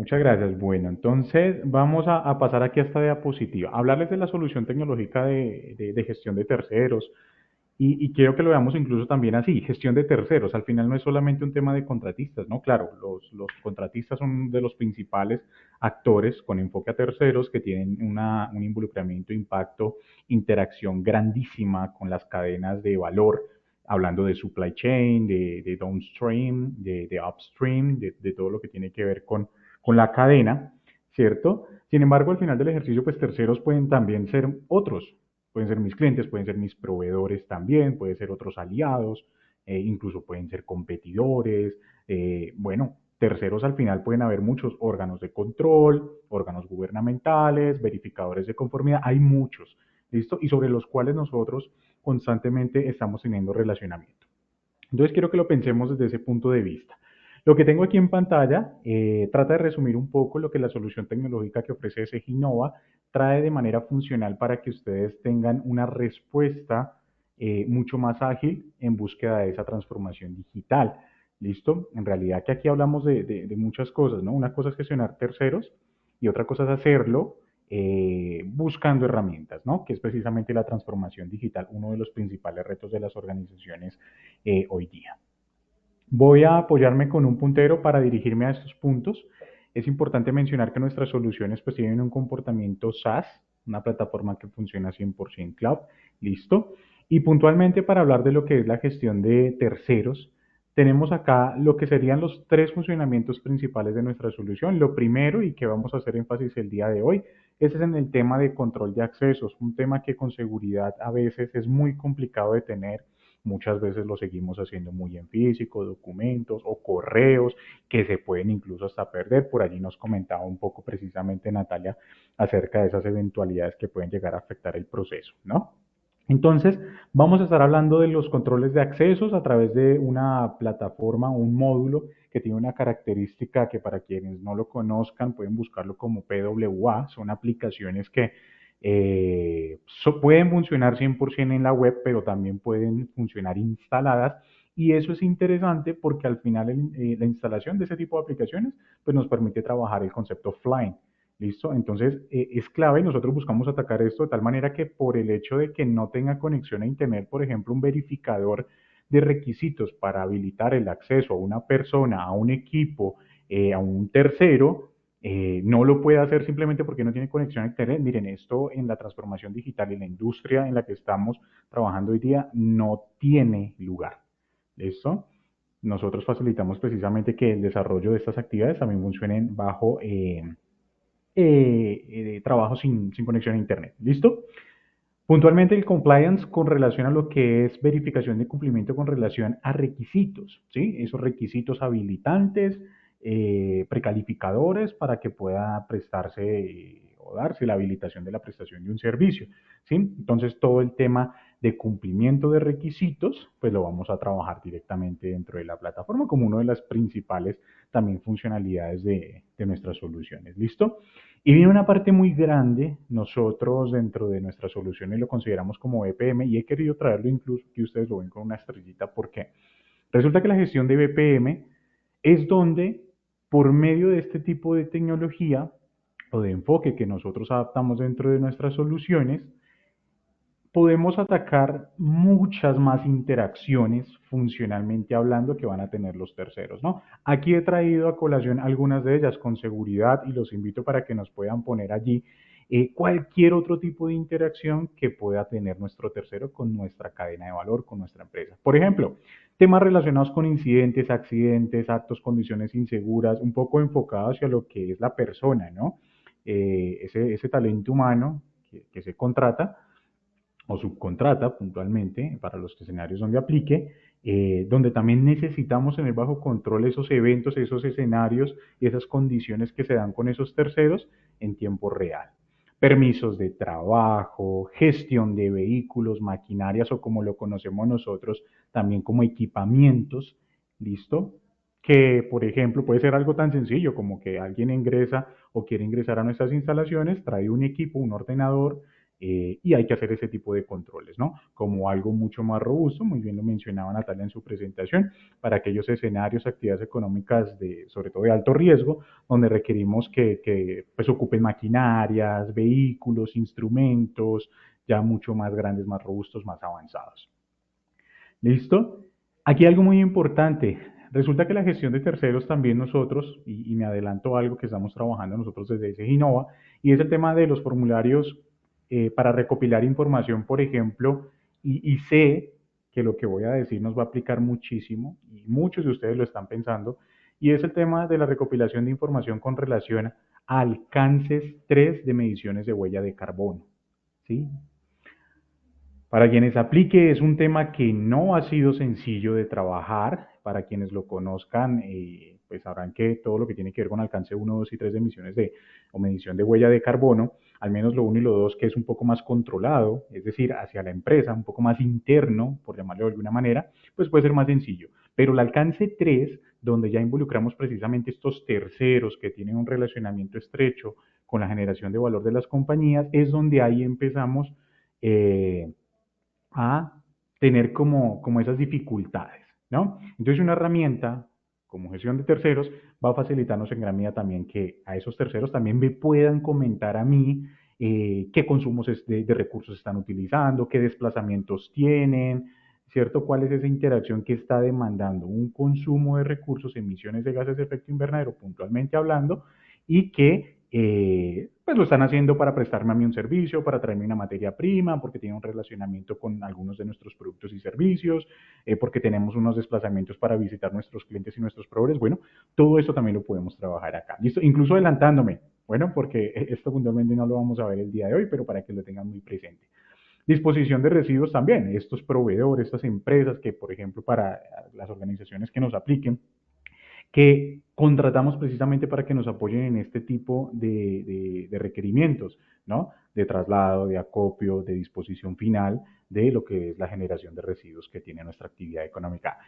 Muchas gracias. Bueno, entonces vamos a pasar aquí a esta diapositiva. Hablarles de la solución tecnológica de gestión de terceros y quiero que lo veamos incluso también así, gestión de terceros. Al final no es solamente un tema de contratistas, ¿no? Claro, los contratistas son de los principales actores con enfoque a terceros que tienen un involucramiento, impacto, interacción grandísima con las cadenas de valor, hablando de supply chain, de downstream, de upstream, de todo lo que tiene que ver con la cadena, ¿cierto? Sin embargo, al final del ejercicio, pues terceros pueden también ser otros, pueden ser mis clientes, pueden ser mis proveedores también, pueden ser otros aliados, incluso pueden ser competidores, bueno, terceros al final pueden haber muchos órganos de control, órganos gubernamentales, verificadores de conformidad, hay muchos, ¿listo? Y sobre los cuales nosotros constantemente estamos teniendo relacionamiento. Entonces quiero que lo pensemos desde ese punto de vista. Lo que tengo aquí en pantalla trata de resumir un poco lo que la solución tecnológica que ofrece SGINOVA trae de manera funcional para que ustedes tengan una respuesta mucho más ágil en búsqueda de esa transformación digital. ¿Listo? En realidad que aquí hablamos de muchas cosas, ¿no? Una cosa es gestionar terceros y otra cosa es hacerlo buscando herramientas, ¿no? Que es precisamente la transformación digital, uno de los principales retos de las organizaciones hoy día. Voy a apoyarme con un puntero para dirigirme a estos puntos. Es importante mencionar que nuestras soluciones pues tienen un comportamiento SaaS, una plataforma que funciona 100% cloud, listo. Y puntualmente para hablar de lo que es la gestión de terceros, tenemos acá lo que serían los tres funcionamientos principales de nuestra solución. Lo primero, y que vamos a hacer énfasis el día de hoy, ese es en el tema de control de accesos, un tema que con seguridad a veces es muy complicado de tener. Muchas veces lo seguimos haciendo muy en físico, documentos o correos que se pueden incluso hasta perder. Por allí nos comentaba un poco precisamente Natalia acerca de esas eventualidades que pueden llegar a afectar el proceso, ¿no? Entonces, vamos a estar hablando de los controles de accesos a través de una plataforma, un módulo que tiene una característica que para quienes no lo conozcan pueden buscarlo como PWA. Son aplicaciones que pueden funcionar 100% en la web, pero también pueden funcionar instaladas. Y eso es interesante porque al final la instalación de ese tipo de aplicaciones pues nos permite trabajar el concepto offline. ¿Listo? Entonces es clave y nosotros buscamos atacar esto de tal manera que por el hecho de que no tenga conexión a Internet, por ejemplo, un verificador de requisitos para habilitar el acceso a una persona, a un equipo, a un tercero, no lo puede hacer simplemente porque no tiene conexión a Internet. Miren, esto en la transformación digital y en la industria en la que estamos trabajando hoy día no tiene lugar. ¿Listo? Nosotros facilitamos precisamente que el desarrollo de estas actividades también funcionen bajo trabajo sin conexión a Internet. ¿Listo? Puntualmente el compliance con relación a lo que es verificación de cumplimiento con relación a requisitos, ¿sí? Esos requisitos habilitantes, precalificadores para que pueda prestarse o darse la habilitación de la prestación de un servicio, ¿sí? Entonces todo el tema de cumplimiento de requisitos, pues lo vamos a trabajar directamente dentro de la plataforma como una de las principales también funcionalidades de nuestras soluciones, ¿listo? Y viene una parte muy grande, nosotros dentro de nuestras soluciones lo consideramos como BPM y he querido traerlo incluso que ustedes lo ven con una estrellita porque resulta que la gestión de BPM es donde por medio de este tipo de tecnología o de enfoque que nosotros adaptamos dentro de nuestras soluciones, podemos atacar muchas más interacciones funcionalmente hablando que van a tener los terceros, ¿no? Aquí he traído a colación algunas de ellas con seguridad y los invito para que nos puedan poner allí cualquier otro tipo de interacción que pueda tener nuestro tercero con nuestra cadena de valor, con nuestra empresa. Por ejemplo, temas relacionados con incidentes, accidentes, actos, condiciones inseguras, un poco enfocados hacia lo que es la persona, ¿no? Ese talento humano que se contrata o subcontrata puntualmente para los escenarios donde aplique, donde también necesitamos tener bajo control esos eventos, esos escenarios y esas condiciones que se dan con esos terceros en tiempo real. Permisos de trabajo, gestión de vehículos, maquinarias o como lo conocemos nosotros, también como equipamientos, ¿listo? Que, por ejemplo, puede ser algo tan sencillo como que alguien ingresa o quiere ingresar a nuestras instalaciones, trae un equipo, un ordenador, y hay que hacer ese tipo de controles, ¿no? Como algo mucho más robusto, muy bien lo mencionaba Natalia en su presentación, para aquellos escenarios, actividades económicas de, sobre todo de alto riesgo, donde requerimos que pues, ocupen maquinarias, vehículos, instrumentos, ya mucho más grandes, más robustos, más avanzados. ¿Listo? Aquí algo muy importante. Resulta que la gestión de terceros también nosotros, y me adelanto algo que estamos trabajando nosotros desde SGINOVA, y es el tema de los formularios para recopilar información, por ejemplo, y sé que lo que voy a decir nos va a aplicar muchísimo, y muchos de ustedes lo están pensando, y es el tema de la recopilación de información con relación a alcances 3 de mediciones de huella de carbono. ¿Sí? Para quienes aplique es un tema que no ha sido sencillo de trabajar. Para quienes lo conozcan, pues sabrán que todo lo que tiene que ver con alcance 1, 2 y 3 de emisiones de, o medición de huella de carbono, al menos lo 1 y lo 2, que es un poco más controlado, es decir, hacia la empresa, un poco más interno, por llamarlo de alguna manera, pues puede ser más sencillo. Pero el alcance 3, donde ya involucramos precisamente estos terceros que tienen un relacionamiento estrecho con la generación de valor de las compañías, es donde ahí empezamos eh, a tener como esas dificultades, ¿no? Entonces una herramienta como gestión de terceros va a facilitarnos en gran medida también que a esos terceros también me puedan comentar a mí qué consumos de recursos están utilizando, qué desplazamientos tienen, ¿cierto? ¿Cuál es esa interacción que está demandando un consumo de recursos, emisiones de gases de efecto invernadero, puntualmente hablando, y que pues lo están haciendo para prestarme a mí un servicio, para traerme una materia prima, porque tiene un relacionamiento con algunos de nuestros productos y servicios, porque tenemos unos desplazamientos para visitar nuestros clientes y nuestros proveedores. Bueno, todo esto también lo podemos trabajar acá. ¿Listo? Incluso adelantándome, bueno, porque esto puntualmente no lo vamos a ver el día de hoy, pero para que lo tengan muy presente. Disposición de residuos también, estos proveedores, estas empresas que, por ejemplo, para las organizaciones que nos apliquen, que contratamos precisamente para que nos apoyen en este tipo de requerimientos, ¿no? De traslado, de acopio, de disposición final de lo que es la generación de residuos que tiene nuestra actividad económica.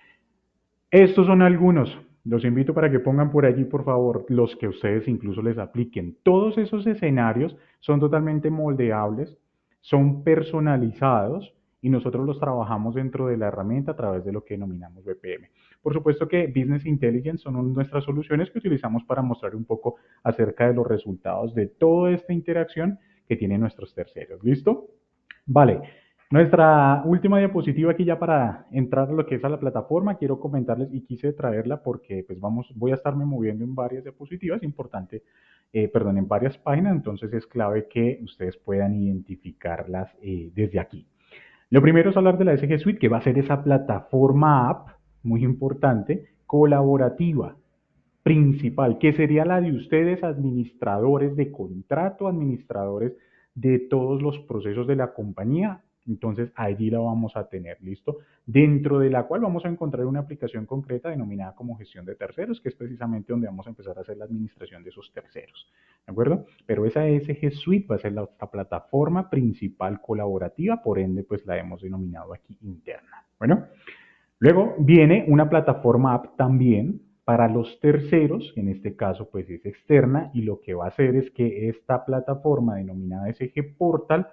Estos son algunos. Los invito para que pongan por allí, por favor, los que ustedes incluso les apliquen. Todos esos escenarios son totalmente moldeables, son personalizados y nosotros los trabajamos dentro de la herramienta a través de lo que denominamos BPM. Por supuesto que Business Intelligence son nuestras soluciones que utilizamos para mostrar un poco acerca de los resultados de toda esta interacción que tienen nuestros terceros. ¿Listo? Vale. Nuestra última diapositiva aquí ya para entrar a lo que es a la plataforma, quiero comentarles y quise traerla porque pues voy a estarme moviendo en varias diapositivas, importante, perdón, en varias páginas, entonces es clave que ustedes puedan identificarlas desde aquí. Lo primero es hablar de la SG Suite, que va a ser esa plataforma app, muy importante, colaborativa, principal, que sería la de ustedes, administradores de contrato, administradores de todos los procesos de la compañía. Entonces allí la vamos a tener, ¿listo? Dentro de la cual vamos a encontrar una aplicación concreta denominada como gestión de terceros, que es precisamente donde vamos a empezar a hacer la administración de esos terceros, ¿de acuerdo? Pero esa ESG Suite va a ser la plataforma principal colaborativa, por ende, pues la hemos denominado aquí interna. Bueno, luego viene una plataforma app también para los terceros, en este caso pues es externa, y lo que va a hacer es que esta plataforma denominada SG Portal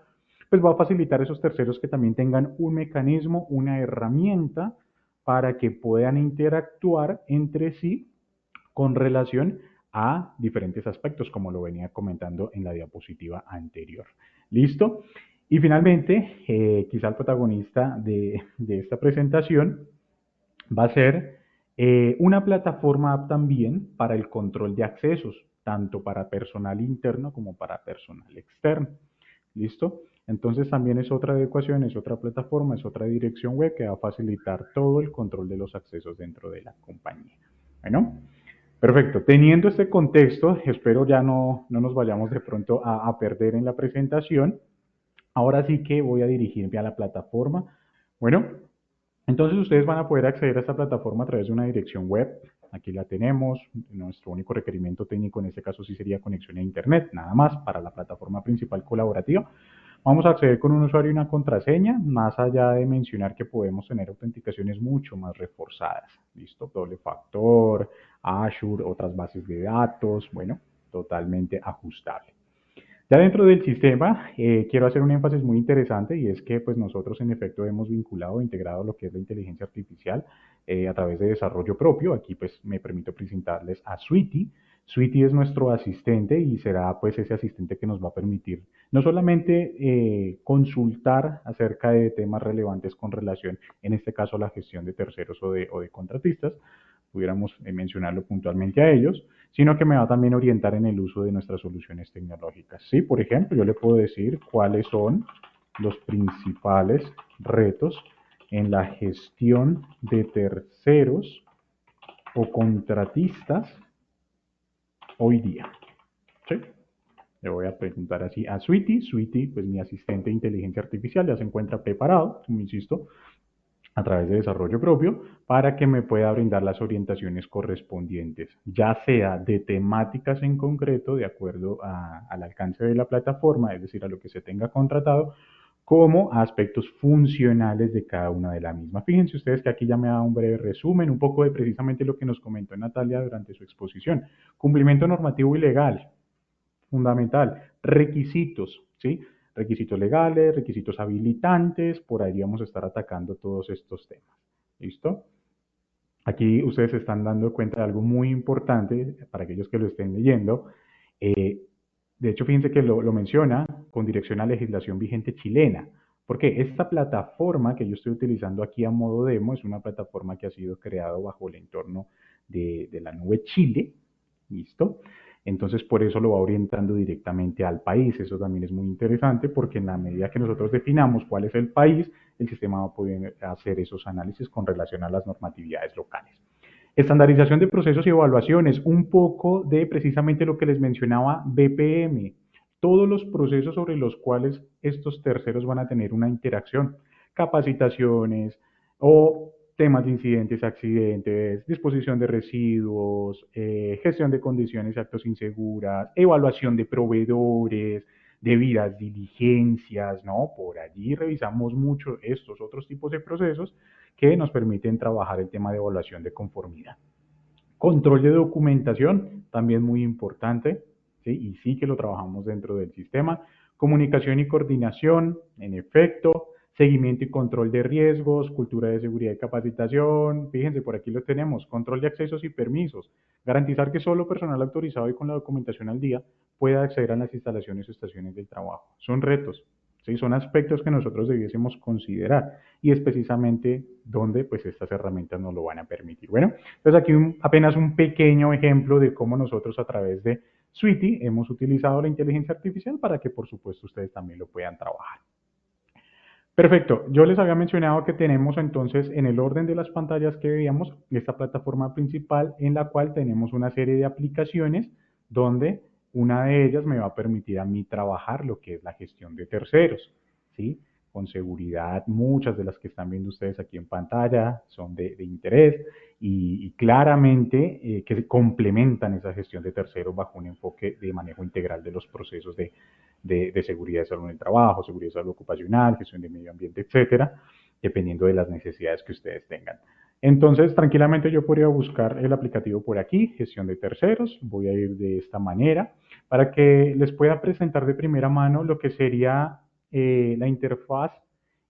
pues va a facilitar a esos terceros que también tengan un mecanismo, una herramienta para que puedan interactuar entre sí con relación a diferentes aspectos, como lo venía comentando en la diapositiva anterior. ¿Listo? Y finalmente, quizá el protagonista de esta presentación va a ser una plataforma app también para el control de accesos, tanto para personal interno como para personal externo. ¿Listo? Entonces también es otra adecuación, es otra plataforma, es otra dirección web que va a facilitar todo el control de los accesos dentro de la compañía. Bueno, perfecto. Teniendo este contexto, espero ya no nos vayamos de pronto a perder en la presentación. Ahora sí que voy a dirigirme a la plataforma. Bueno, entonces ustedes van a poder acceder a esta plataforma a través de una dirección web. Aquí la tenemos. Nuestro único requerimiento técnico en este caso sí sería conexión a Internet, nada más para la plataforma principal colaborativa. Vamos a acceder con un usuario y una contraseña, más allá de mencionar que podemos tener autenticaciones mucho más reforzadas. ¿Listo? Doble factor, Azure, otras bases de datos, bueno, totalmente ajustable. Ya dentro del sistema, quiero hacer un énfasis muy interesante y es que pues nosotros en efecto hemos vinculado e integrado lo que es la inteligencia artificial a través de desarrollo propio. Aquí pues me permito presentarles a Sweetie. Sweetie es nuestro asistente y será pues ese asistente que nos va a permitir no solamente consultar acerca de temas relevantes con relación, en este caso, a la gestión de terceros o de contratistas, pudiéramos mencionarlo puntualmente a ellos, sino que me va a también orientar en el uso de nuestras soluciones tecnológicas. Sí, por ejemplo, yo le puedo decir cuáles son los principales retos en la gestión de terceros o contratistas hoy día. ¿Sí? Le voy a preguntar así a Sweetie. Sweetie, pues mi asistente de inteligencia artificial ya se encuentra preparado, como insisto, a través de desarrollo propio para que me pueda brindar las orientaciones correspondientes, ya sea de temáticas en concreto, de acuerdo al alcance de la plataforma, es decir, a lo que se tenga contratado, como a aspectos funcionales de cada una de la misma. Fíjense ustedes que aquí ya me da un breve resumen, un poco de precisamente lo que nos comentó Natalia durante su exposición. Cumplimiento normativo y legal, fundamental. Requisitos, ¿sí? Requisitos legales, requisitos habilitantes, por ahí vamos a estar atacando todos estos temas. ¿Listo? Aquí ustedes se están dando cuenta de algo muy importante para aquellos que lo estén leyendo. Eh, de hecho, fíjense que lo menciona con dirección a legislación vigente chilena. Porque esta plataforma que yo estoy utilizando aquí a modo demo es una plataforma que ha sido creada bajo el entorno de la nube Chile. ¿Listo? Entonces, por eso lo va orientando directamente al país. Eso también es muy interesante porque en la medida que nosotros definamos cuál es el país, el sistema va a poder hacer esos análisis con relación a las normatividades locales. Estandarización de procesos y evaluaciones, un poco de precisamente lo que les mencionaba BPM, todos los procesos sobre los cuales estos terceros van a tener una interacción, capacitaciones o temas de incidentes, accidentes, disposición de residuos, gestión de condiciones y actos inseguras, evaluación de proveedores, debidas diligencias, ¿no? Por allí revisamos mucho estos otros tipos de procesos que nos permiten trabajar el tema de evaluación de conformidad. Control de documentación, también muy importante, ¿sí? Y sí que lo trabajamos dentro del sistema. Comunicación y coordinación, en efecto. Seguimiento y control de riesgos, cultura de seguridad y capacitación. Fíjense, por aquí lo tenemos. Control de accesos y permisos. Garantizar que solo personal autorizado y con la documentación al día pueda acceder a las instalaciones o estaciones del trabajo. Son retos, ¿sí? Son aspectos que nosotros debiésemos considerar y es precisamente donde pues estas herramientas nos lo van a permitir. Bueno, entonces aquí apenas un pequeño ejemplo de cómo nosotros a través de Sweetie hemos utilizado la inteligencia artificial para que por supuesto ustedes también lo puedan trabajar. Perfecto, yo les había mencionado que tenemos entonces en el orden de las pantallas que veíamos esta plataforma principal en la cual tenemos una serie de aplicaciones donde una de ellas me va a permitir a mí trabajar lo que es la gestión de terceros, ¿sí? Con seguridad, muchas de las que están viendo ustedes aquí en pantalla son de interés y claramente que se complementan esa gestión de terceros bajo un enfoque de manejo integral de los procesos de seguridad de salud en el trabajo, seguridad de salud ocupacional, gestión de medio ambiente, etcétera, dependiendo de las necesidades que ustedes tengan. Entonces, tranquilamente yo podría buscar el aplicativo por aquí, gestión de terceros. Voy a ir de esta manera para que les pueda presentar de primera mano lo que sería la interfaz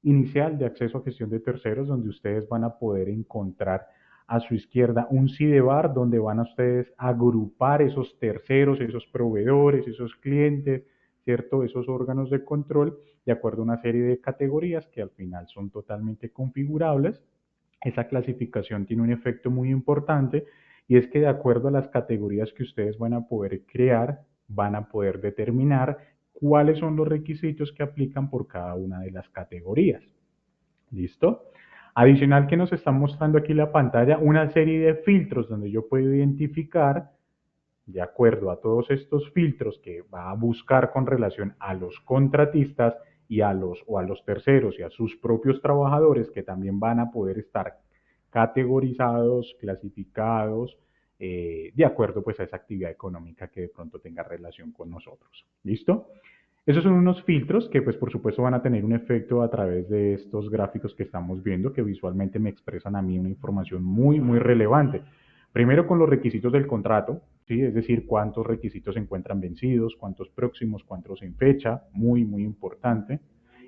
inicial de acceso a gestión de terceros, donde ustedes van a poder encontrar a su izquierda un sidebar donde van a ustedes agrupar esos terceros, esos proveedores, esos clientes, ¿cierto? Esos órganos de control de acuerdo a una serie de categorías que al final son totalmente configurables. Esa clasificación tiene un efecto muy importante y es que de acuerdo a las categorías que ustedes van a poder crear, van a poder determinar cuáles son los requisitos que aplican por cada una de las categorías. ¿Listo? Adicional que nos está mostrando aquí la pantalla una serie de filtros donde yo puedo identificar de acuerdo a todos estos filtros que va a buscar con relación a los contratistas y a los terceros y a sus propios trabajadores que también van a poder estar categorizados, clasificados, de acuerdo pues a esa actividad económica que de pronto tenga relación con nosotros. ¿Listo? Esos son unos filtros que pues por supuesto van a tener un efecto a través de estos gráficos que estamos viendo que visualmente me expresan a mí una información muy relevante. Primero con los requisitos del contrato, ¿sí? Es decir, cuántos requisitos se encuentran vencidos, cuántos próximos, cuántos en fecha, muy, muy importante.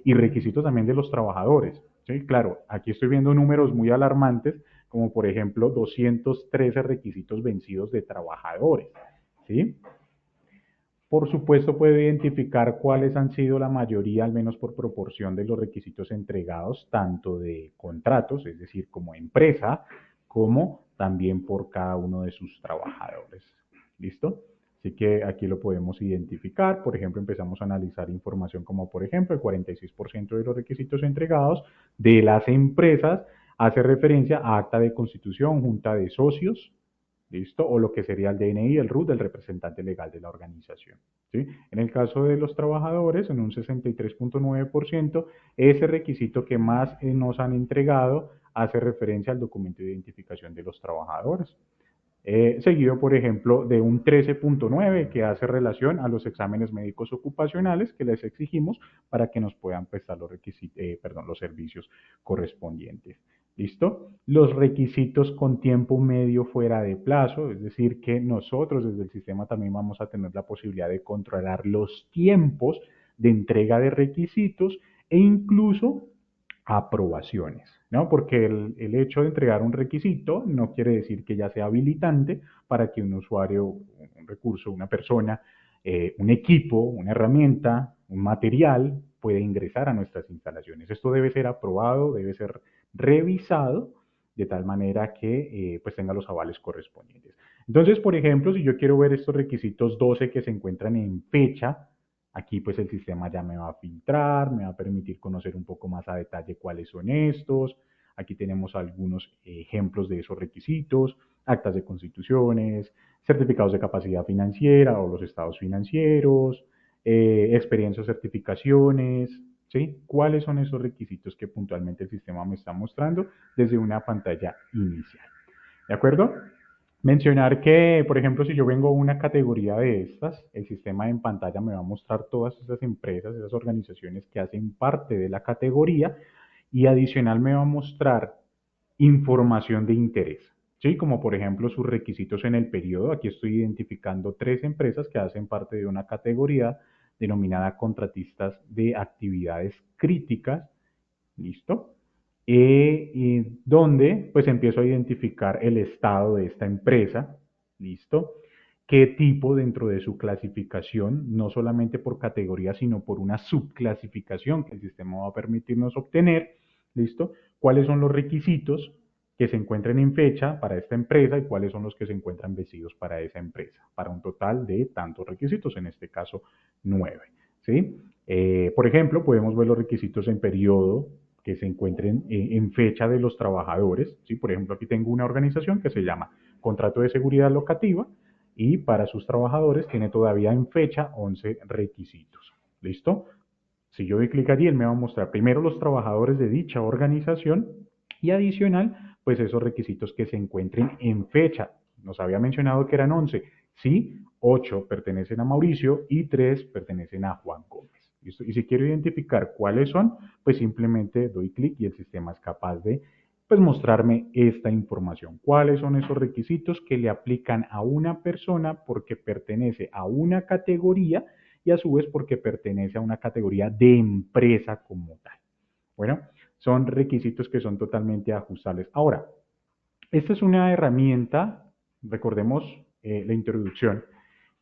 Y requisitos también de los trabajadores, ¿sí? Claro, aquí estoy viendo números muy alarmantes, como por ejemplo 213 requisitos vencidos de trabajadores, ¿sí? Por supuesto, puede identificar cuáles han sido la mayoría, al menos por proporción, de los requisitos entregados, tanto de contratos, es decir, como empresa, como también por cada uno de sus trabajadores. ¿Listo? Así que aquí lo podemos identificar. Por ejemplo, empezamos a analizar información como, por ejemplo, el 46% de los requisitos entregados de las empresas hace referencia a acta de constitución, junta de socios, ¿listo? O lo que sería el DNI, el RUT del representante legal de la organización, ¿sí? En el caso de los trabajadores, en un 63.9%, ese requisito que más nos han entregado hace referencia al documento de identificación de los trabajadores. Seguido, por ejemplo, de un 13.9 que hace relación a los exámenes médicos ocupacionales que les exigimos para que nos puedan prestar los servicios correspondientes. ¿Listo? Los requisitos con tiempo medio fuera de plazo, es decir, que nosotros desde el sistema también vamos a tener la posibilidad de controlar los tiempos de entrega de requisitos e incluso aprobaciones, ¿no? Porque el hecho de entregar un requisito no quiere decir que ya sea habilitante para que un usuario, un recurso, una persona, un equipo, una herramienta, un material pueda ingresar a nuestras instalaciones. Esto debe ser aprobado, debe ser revisado de tal manera que pues tenga los avales correspondientes. Entonces, por ejemplo, si yo quiero ver estos requisitos 12 que se encuentran en fecha, aquí pues el sistema ya me va a filtrar, me va a permitir conocer un poco más a detalle cuáles son estos. Aquí tenemos algunos ejemplos de esos requisitos, actas de constituciones, certificados de capacidad financiera o los estados financieros, experiencias o certificaciones, ¿sí? ¿Cuáles son esos requisitos que puntualmente el sistema me está mostrando desde una pantalla inicial? ¿De acuerdo? Mencionar que, por ejemplo, si yo vengo a una categoría de estas, el sistema en pantalla me va a mostrar todas esas empresas, esas organizaciones que hacen parte de la categoría y adicional me va a mostrar información de interés, ¿sí? Como por ejemplo sus requisitos en el periodo. Aquí estoy identificando 3 empresas que hacen parte de una categoría denominada contratistas de actividades críticas. ¿Listo? Donde pues empiezo a identificar el estado de esta empresa, ¿listo? Qué tipo dentro de su clasificación, no solamente por categoría, sino por una subclasificación que el sistema va a permitirnos obtener, ¿listo? ¿Cuáles son los requisitos que se encuentren en fecha para esta empresa y cuáles son los que se encuentran vencidos para esa empresa? Para un total de tantos requisitos, en este caso 9, ¿sí? Por ejemplo, podemos ver los requisitos en periodo que se encuentren en fecha de los trabajadores, ¿sí? Por ejemplo, aquí tengo una organización que se llama Contrato de Seguridad Locativa y para sus trabajadores tiene todavía en fecha 11 requisitos. ¿Listo? Si yo doy clic allí, él me va a mostrar primero los trabajadores de dicha organización y adicional, pues esos requisitos que se encuentren en fecha. Nos había mencionado que eran 11. Sí, 8 pertenecen a Mauricio y 3 pertenecen a Juan Gómez. ¿Listo? Y si quiero identificar cuáles son, pues simplemente doy clic y el sistema es capaz de pues mostrarme esta información. ¿Cuáles son esos requisitos que le aplican a una persona porque pertenece a una categoría y a su vez porque pertenece a una categoría de empresa como tal? Bueno, son requisitos que son totalmente ajustables. Ahora, esta es una herramienta, recordemos la introducción,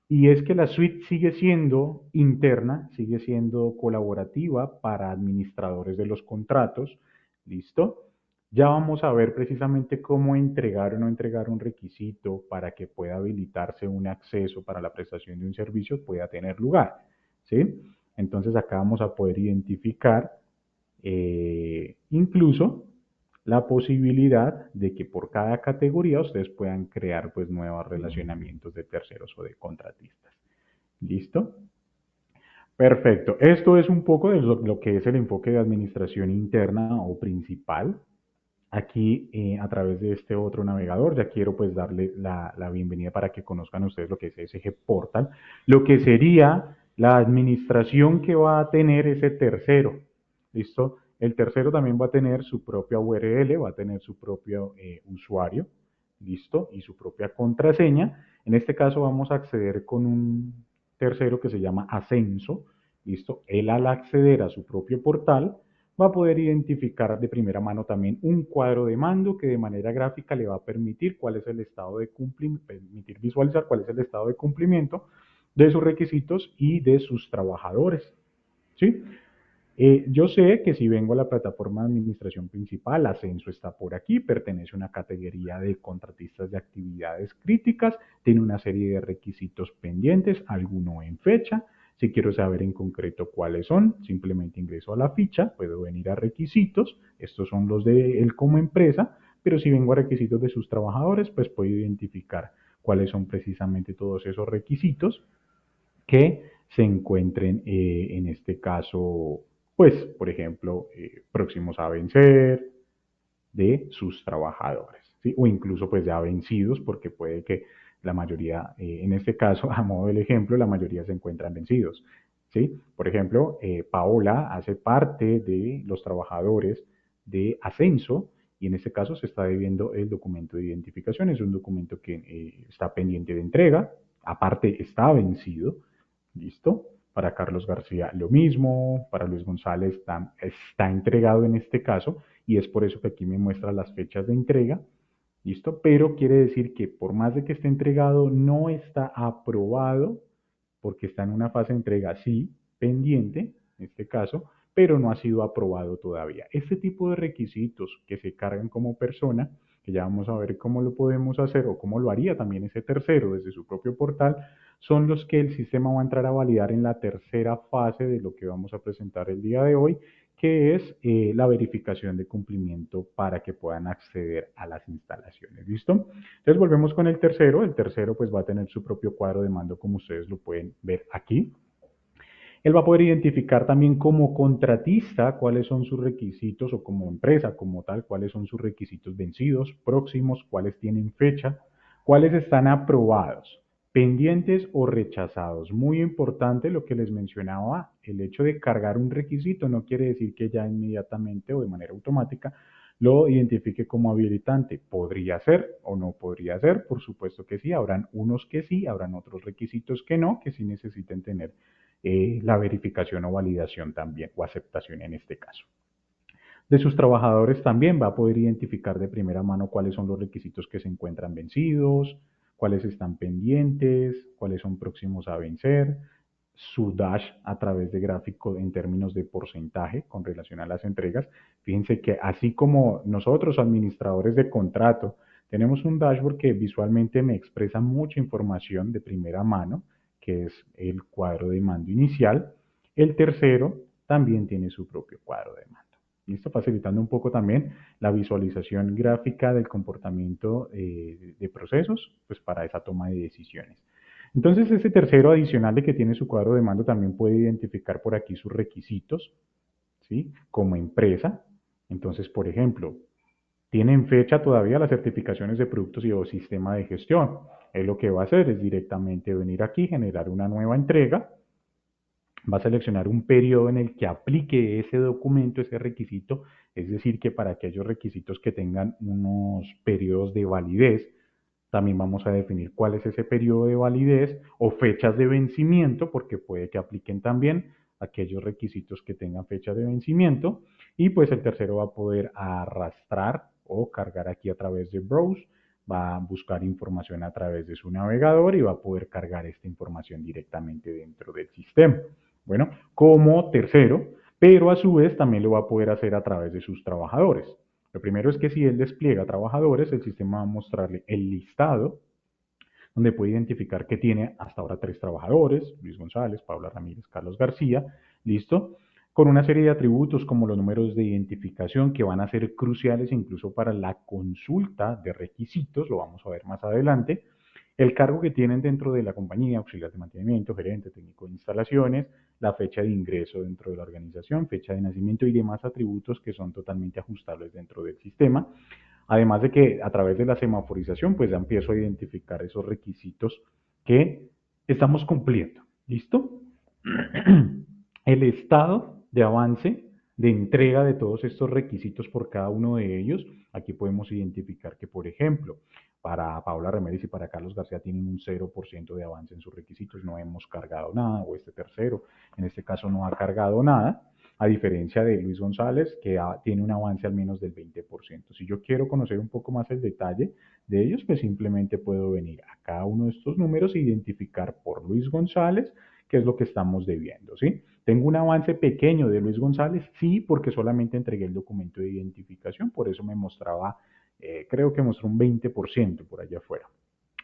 y es que la suite sigue siendo interna, sigue siendo colaborativa para administradores de los contratos. ¿Listo? Ya vamos a ver precisamente cómo entregar o no entregar un requisito para que pueda habilitarse un acceso para la prestación de un servicio pueda tener lugar. ¿Sí? Entonces acá vamos a poder identificar incluso la posibilidad de que por cada categoría ustedes puedan crear pues nuevos relacionamientos de terceros o de contratistas. ¿Listo? Perfecto. Esto es un poco de lo que es el enfoque de administración interna o principal. Aquí a través de este otro navegador ya quiero pues darle la bienvenida para que conozcan ustedes lo que es SG Portal, lo que sería la administración que va a tener ese tercero. ¿Listo? El tercero también va a tener su propia URL, va a tener su propio usuario. ¿listo? Y su propia contraseña. En este caso vamos a acceder con un tercero que se llama Ascenso, ¿listo? Él al acceder a su propio portal va a poder identificar de primera mano también un cuadro de mando que de manera gráfica le va a permitir cuál es el estado de cumplimiento, permitir visualizar cuál es el estado de cumplimiento de sus requisitos y de sus trabajadores, ¿sí? Yo sé que si vengo a la plataforma de administración principal, Ascenso está por aquí, pertenece a una categoría de contratistas de actividades críticas, tiene una serie de requisitos pendientes, alguno en fecha. Si quiero saber en concreto cuáles son, simplemente ingreso a la ficha, puedo venir a requisitos, estos son los de él como empresa, pero si vengo a requisitos de sus trabajadores, pues puedo identificar cuáles son precisamente todos esos requisitos que se encuentren en este caso, pues, por ejemplo, próximos a vencer de sus trabajadores, ¿sí? O incluso pues ya vencidos, porque puede que la mayoría, en este caso, a modo del ejemplo, la mayoría se encuentran vencidos, ¿sí? Por ejemplo, Paola hace parte de los trabajadores de Ascenso y en este caso se está debiendo el documento de identificación, es un documento que está pendiente de entrega, aparte está vencido, ¿listo? Para Carlos García lo mismo, para Luis González está entregado en este caso y es por eso que aquí me muestra las fechas de entrega, ¿listo? Pero quiere decir que por más de que esté entregado, no está aprobado porque está en una fase de entrega, sí, pendiente, en este caso, pero no ha sido aprobado todavía. Este tipo de requisitos que se cargan como persona, que ya vamos a ver cómo lo podemos hacer o cómo lo haría también ese tercero desde su propio portal, son los que el sistema va a entrar a validar en la tercera fase de lo que vamos a presentar el día de hoy, que es la verificación de cumplimiento para que puedan acceder a las instalaciones. ¿Listo? Entonces volvemos con el tercero. El tercero pues va a tener su propio cuadro de mando como ustedes lo pueden ver aquí. Él va a poder identificar también como contratista cuáles son sus requisitos o como empresa como tal, cuáles son sus requisitos vencidos, próximos, cuáles tienen fecha, cuáles están aprobados, pendientes o rechazados. Muy importante lo que les mencionaba, el hecho de cargar un requisito no quiere decir que ya inmediatamente o de manera automática lo identifique como habilitante. Podría ser o no podría ser, por supuesto que sí, habrán unos que sí, habrán otros requisitos que no, que sí necesiten tener la verificación o validación también, o aceptación en este caso. De sus trabajadores también va a poder identificar de primera mano cuáles son los requisitos que se encuentran vencidos, cuáles están pendientes, cuáles son próximos a vencer, su dash a través de gráfico en términos de porcentaje con relación a las entregas. Fíjense que así como nosotros, administradores de contrato, tenemos un dashboard que visualmente me expresa mucha información de primera mano, que es el cuadro de mando inicial, el tercero también tiene su propio cuadro de mando. ¿Listo? Facilitando un poco también la visualización gráfica del comportamiento de procesos, pues para esa toma de decisiones. Entonces, ese tercero adicional de que tiene su cuadro de mando también puede identificar por aquí sus requisitos, ¿sí? Como empresa. Entonces, por ejemplo, tienen fecha todavía las certificaciones de productos y o sistema de gestión. Él lo que va a hacer es directamente venir aquí, generar una nueva entrega, va a seleccionar un periodo en el que aplique ese documento, ese requisito, es decir, que para aquellos requisitos que tengan unos periodos de validez, también vamos a definir cuál es ese periodo de validez o fechas de vencimiento, porque puede que apliquen también aquellos requisitos que tengan fechas de vencimiento. Y pues el tercero va a poder arrastrar o cargar aquí a través de Browse, va a buscar información a través de su navegador y va a poder cargar esta información directamente dentro del sistema. Bueno, como tercero, pero a su vez también lo va a poder hacer a través de sus trabajadores. Lo primero es que si él despliega trabajadores, el sistema va a mostrarle el listado, donde puede identificar que tiene hasta ahora 3 trabajadores, Luis González, Paula Ramírez, Carlos García, listo, con una serie de atributos como los números de identificación que van a ser cruciales incluso para la consulta de requisitos, lo vamos a ver más adelante, el cargo que tienen dentro de la compañía, auxiliar de mantenimiento, gerente, técnico de instalaciones, la fecha de ingreso dentro de la organización, fecha de nacimiento y demás atributos que son totalmente ajustables dentro del sistema. Además de que a través de la semaforización, pues ya empiezo a identificar esos requisitos que estamos cumpliendo. ¿Listo? El estado de avance de entrega de todos estos requisitos por cada uno de ellos. Aquí podemos identificar que, por ejemplo, para Paola Remelis y para Carlos García tienen un 0% de avance en sus requisitos, no hemos cargado nada, o este tercero, en este caso no ha cargado nada, a diferencia de Luis González, que tiene un avance al menos del 20%. Si yo quiero conocer un poco más el detalle de ellos, pues simplemente puedo venir a cada uno de estos números e identificar por Luis González qué es lo que estamos debiendo, ¿sí? ¿Tengo un avance pequeño de Luis González? Sí, porque solamente entregué el documento de identificación, por eso me mostraba, creo que mostró un 20% por allá afuera.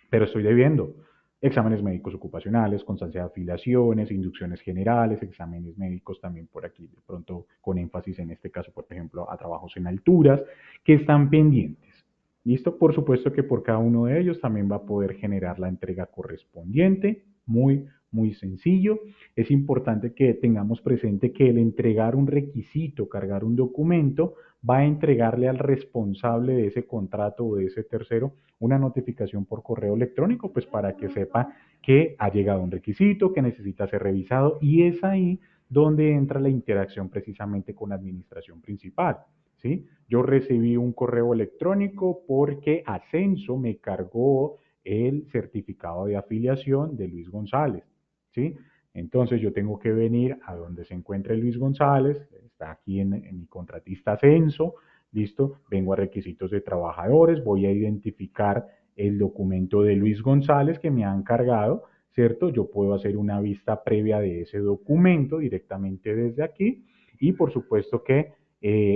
Pero estoy debiendo exámenes médicos ocupacionales, constancia de afiliaciones, inducciones generales, exámenes médicos también por aquí, de pronto con énfasis en este caso, por ejemplo, a trabajos en alturas, que están pendientes. ¿Listo? Por supuesto que por cada uno de ellos también va a poder generar la entrega correspondiente, muy sencillo. Es importante que tengamos presente que el entregar un requisito, cargar un documento, va a entregarle al responsable de ese contrato o de ese tercero una notificación por correo electrónico, pues para que sepa que ha llegado un requisito, que necesita ser revisado, y es ahí donde entra la interacción precisamente con la administración principal. ¿Sí? Yo recibí un correo electrónico porque Ascenso me cargó el certificado de afiliación de Luis González. ¿Sí? Entonces yo tengo que venir a donde se encuentre Luis González, está aquí en mi contratista Ascenso, listo, vengo a requisitos de trabajadores, voy a identificar el documento de Luis González que me han cargado, ¿cierto? Yo puedo hacer una vista previa de ese documento directamente desde aquí y por supuesto que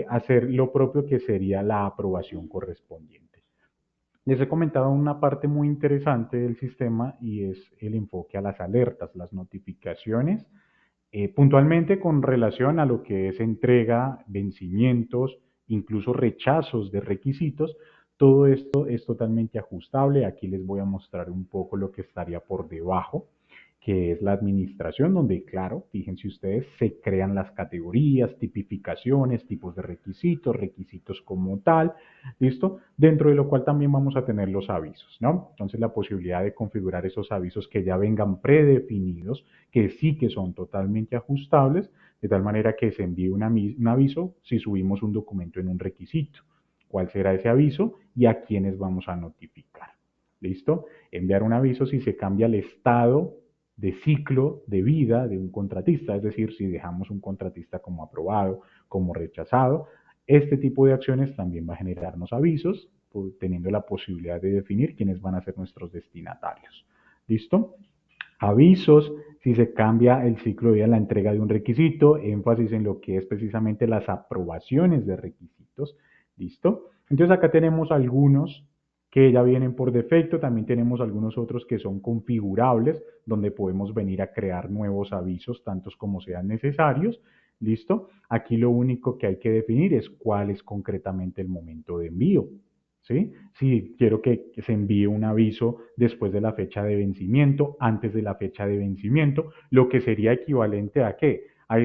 hacer lo propio que sería la aprobación correspondiente. Les he comentado una parte muy interesante del sistema y es el enfoque a las alertas, las notificaciones, puntualmente con relación a lo que es entrega, vencimientos, incluso rechazos de requisitos. Todo esto es totalmente ajustable. Aquí les voy a mostrar un poco lo que estaría por debajo, que es la administración, donde, claro, fíjense ustedes, se crean las categorías, tipificaciones, tipos de requisitos, requisitos como tal, ¿listo? Dentro de lo cual también vamos a tener los avisos, ¿no? Entonces, la posibilidad de configurar esos avisos que ya vengan predefinidos, que sí que son totalmente ajustables, de tal manera que se envíe un aviso si subimos un documento en un requisito. ¿Cuál será ese aviso y a quiénes vamos a notificar? ¿Listo? Enviar un aviso si se cambia el estado de ciclo de vida de un contratista, es decir, si dejamos un contratista como aprobado, como rechazado, este tipo de acciones también va a generarnos avisos, teniendo la posibilidad de definir quiénes van a ser nuestros destinatarios. ¿Listo? Avisos, si se cambia el ciclo de vida en la entrega de un requisito, énfasis en lo que es precisamente las aprobaciones de requisitos. ¿Listo? Entonces acá tenemos algunos que ya vienen por defecto, también tenemos algunos otros que son configurables, donde podemos venir a crear nuevos avisos, tantos como sean necesarios. ¿Listo? Aquí lo único que hay que definir es cuál es concretamente el momento de envío. ¿Sí? Si quiero que se envíe un aviso después de la fecha de vencimiento, antes de la fecha de vencimiento, lo que sería equivalente a qué? A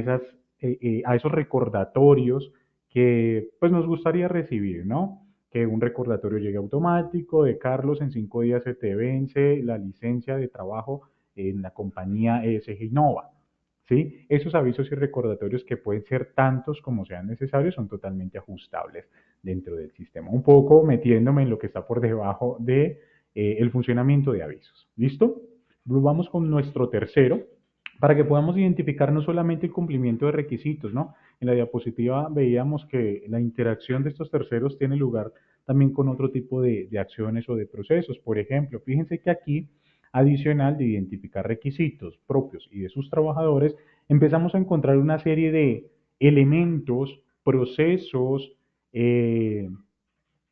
esos recordatorios que pues nos gustaría recibir, ¿no? Que un recordatorio llegue automático de Carlos, en 5 días se te vence la licencia de trabajo en la compañía ESG Innova. ¿Sí? Esos avisos y recordatorios que pueden ser tantos como sean necesarios son totalmente ajustables dentro del sistema. Un poco metiéndome en lo que está por debajo de el funcionamiento de avisos. ¿Listo? Vamos con nuestro tercero para que podamos identificar no solamente el cumplimiento de requisitos, ¿no? En la diapositiva veíamos que la interacción de estos terceros tiene lugar también con otro tipo de acciones o de procesos. Por ejemplo, fíjense que aquí adicional de identificar requisitos propios y de sus trabajadores, empezamos a encontrar una serie de elementos, procesos, eh,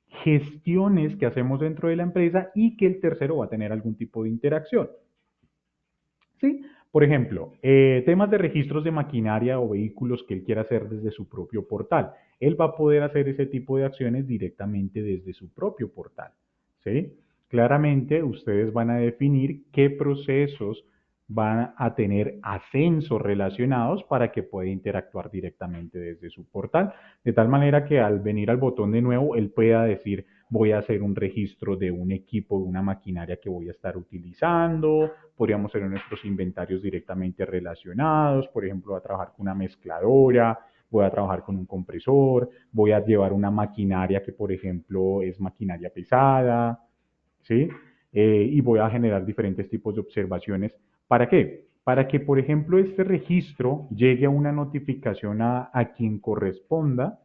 gestiones que hacemos dentro de la empresa y que el tercero va a tener algún tipo de interacción. ¿Sí? Por ejemplo, temas de registros de maquinaria o vehículos que él quiera hacer desde su propio portal. Él va a poder hacer ese tipo de acciones directamente desde su propio portal. ¿Sí? Claramente ustedes van a definir qué procesos van a tener ascensos relacionados para que pueda interactuar directamente desde su portal, de tal manera que al venir al botón de nuevo, él pueda decir, voy a hacer un registro de un equipo, de una maquinaria que voy a estar utilizando, podríamos tener nuestros inventarios directamente relacionados, por ejemplo, voy a trabajar con una mezcladora, voy a trabajar con un compresor, voy a llevar una maquinaria que, por ejemplo, es maquinaria pesada, ¿sí? Y voy a generar diferentes tipos de observaciones. ¿Para qué? Para que, por ejemplo, este registro llegue a una notificación a quien corresponda,